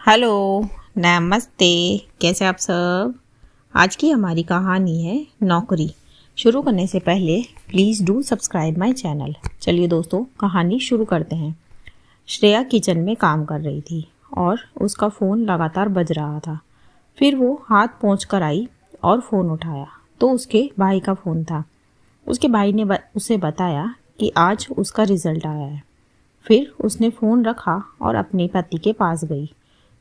Hello, नमस्ते। कैसे आप सब। आज की हमारी कहानी है नौकरी। शुरू करने से पहले please do subscribe my channel. चलिए दोस्तों, कहानी शुरू करते हैं। श्रेया किचन में काम कर रही थी और उसका फ़ोन लगातार बज रहा था। फिर वो हाथ पोंछ कर आई और फ़ोन उठाया तो उसके भाई का फ़ोन था। उसके भाई ने उसे बताया कि आज उसका रिज़ल्ट आया है। फिर उसने फ़ोन रखा और अपने पति के पास गई,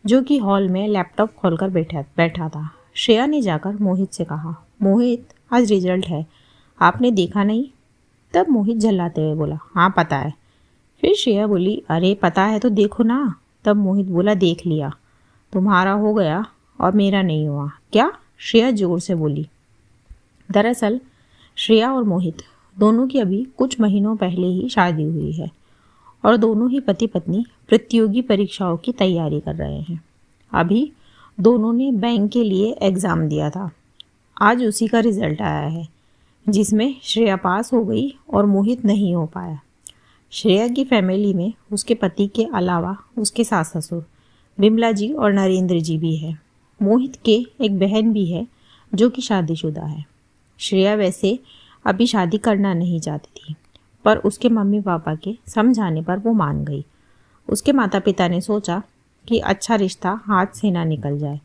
जो कि हॉल में लैपटॉप खोलकर बैठा था। श्रेया ने जाकर मोहित से कहा, मोहित, आज रिजल्ट है, आपने देखा नहीं? तब मोहित झल्लाते हुए बोला, हाँ पता है। फिर श्रेया बोली, अरे पता है तो देखो ना। तब मोहित बोला, देख लिया, तुम्हारा हो गया और मेरा नहीं हुआ। क्या? श्रेया जोर से बोली। दरअसल श्रेया और मोहित दोनों की अभी कुछ महीनों पहले ही शादी हुई है और दोनों ही पति पत्नी प्रतियोगी परीक्षाओं की तैयारी कर रहे हैं। अभी दोनों ने बैंक के लिए एग्ज़ाम दिया था। आज उसी का रिज़ल्ट आया है, जिसमें श्रेया पास हो गई और मोहित नहीं हो पाया। श्रेया की फैमिली में उसके पति के अलावा उसके सास ससुर विमला जी और नरेंद्र जी भी है। मोहित के एक बहन भी है जो कि शादीशुदा है। श्रेया वैसे अभी शादी करना नहीं चाहती थी, पर उसके मम्मी पापा के समझाने पर वो मान गई। उसके माता पिता ने सोचा कि अच्छा रिश्ता हाथ से ना निकल जाए,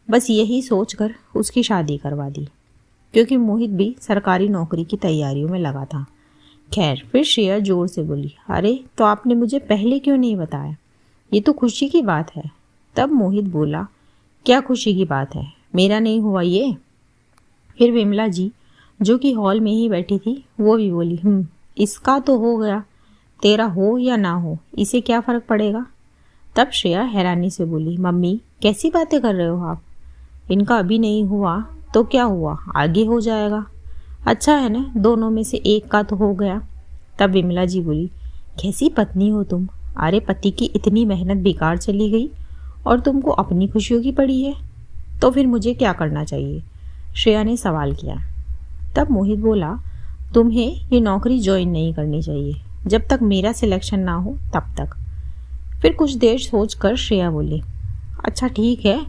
बस यही सोचकर उसकी शादी करवा दी, क्योंकि मोहित भी सरकारी नौकरी की तैयारियों में लगा था। खैर, फिर श्रेया जोर से बोली, अरे तो आपने मुझे पहले क्यों नहीं बताया? ये तो खुशी की बात है। तब मोहित बोला, क्या खुशी की बात है, मेरा नहीं हुआ ये? फिर विमला जी, जो कि हॉल में ही बैठी थी, वो भी बोली, इसका तो हो गया, तेरा हो या ना हो इसे क्या फ़र्क पड़ेगा? तब श्रेया हैरानी से बोली, मम्मी कैसी बातें कर रहे हो आप? इनका अभी नहीं हुआ तो क्या हुआ, आगे हो जाएगा। अच्छा है ना, दोनों में से एक का तो हो गया। तब विमला जी बोली, कैसी पत्नी हो तुम? अरे पति की इतनी मेहनत बेकार चली गई और तुमको अपनी खुशियों की पड़ी है, तो फिर मुझे क्या करना चाहिए? श्रेया ने सवाल किया। तब मोहित बोला, तुम्हें ये नौकरी ज्वाइन नहीं करनी चाहिए जब तक मेरा सिलेक्शन ना हो तब तक। फिर कुछ देर सोचकर श्रेया बोली, अच्छा ठीक है,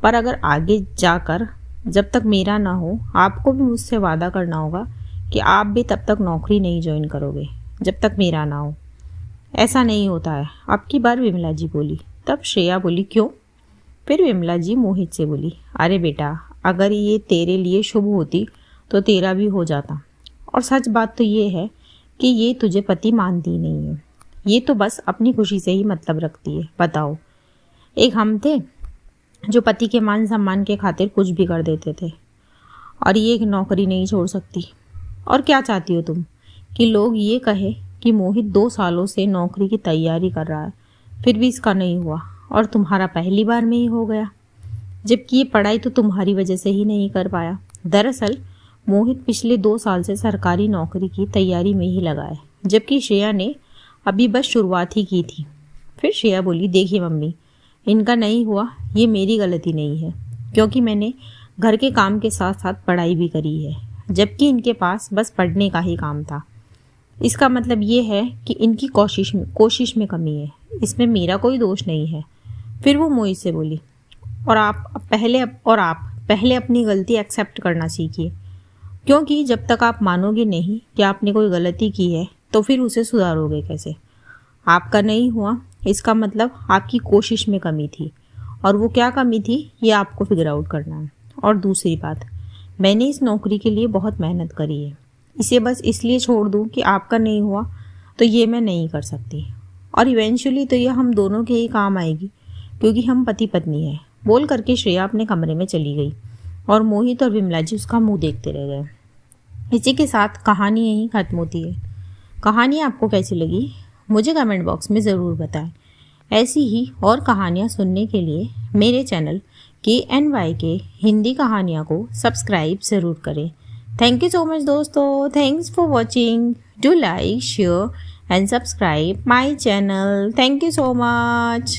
पर अगर आगे जाकर जब तक मेरा ना हो, आपको भी मुझसे वादा करना होगा कि आप भी तब तक नौकरी नहीं ज्वाइन करोगे जब तक मेरा ना हो। ऐसा नहीं होता है, अब की बार विमला जी बोली। तब श्रेया बोली, क्यों? फिर विमला जी मोहित से बोली, अरे बेटा, अगर ये तेरे लिए शुभ होती तो तेरा भी हो जाता, और सच बात तो ये है कि ये तुझे पति मानती नहीं है। ये तो बस अपनी खुशी से ही मतलब रखती है। बताओ, एक हम थे जो पति के मान सम्मान के खातिर कुछ भी कर देते थे, और ये एक नौकरी नहीं छोड़ सकती। और क्या चाहती हो तुम कि लोग ये कहे कि मोहित 2 सालों से नौकरी की तैयारी कर रहा है, फिर भी इसका नहीं हुआ और तुम्हारा पहली बार में ही हो गया, जबकि ये पढ़ाई तो तुम्हारी वजह से ही नहीं कर पाया। दरअसल मोहित पिछले 2 साल से सरकारी नौकरी की तैयारी में ही लगा है, जबकि श्रेया ने अभी बस शुरुआत ही की थी। फिर श्रेया बोली, देखिए मम्मी, इनका नहीं हुआ ये मेरी गलती नहीं है, क्योंकि मैंने घर के काम के साथ साथ पढ़ाई भी करी है, जबकि इनके पास बस पढ़ने का ही काम था। इसका मतलब ये है कि इनकी कोशिश में कमी है, इसमें मेरा कोई दोष नहीं है। फिर वो मोहित से बोली, और आप पहले अपनी गलती एक्सेप्ट करना सीखिए, क्योंकि जब तक आप मानोगे नहीं कि आपने कोई गलती की है तो फिर उसे सुधारोगे कैसे? आपका नहीं हुआ इसका मतलब आपकी कोशिश में कमी थी, और वो क्या कमी थी ये आपको फिगर आउट करना है। और दूसरी बात, मैंने इस नौकरी के लिए बहुत मेहनत करी है, इसे बस इसलिए छोड़ दूँ कि आपका नहीं हुआ तो ये मैं नहीं कर सकती, और इवेंचुअली तो ये हम दोनों के ही काम आएगी, क्योंकि हम पति पत्नी हैं। बोल करके श्रेया अपने कमरे में चली गई और मोहित और विमला जी उसका मुंह देखते रह गए। इसी के साथ कहानी यहीं ख़त्म होती है। कहानी आपको कैसी लगी मुझे कमेंट बॉक्स में ज़रूर बताएं। ऐसी ही और कहानियाँ सुनने के लिए मेरे चैनल KNYK हिंदी कहानियाँ को सब्सक्राइब ज़रूर करें। थैंक यू सो मच दोस्तों, thanks for watching. Do like, share and subscribe my channel. Thank you so much.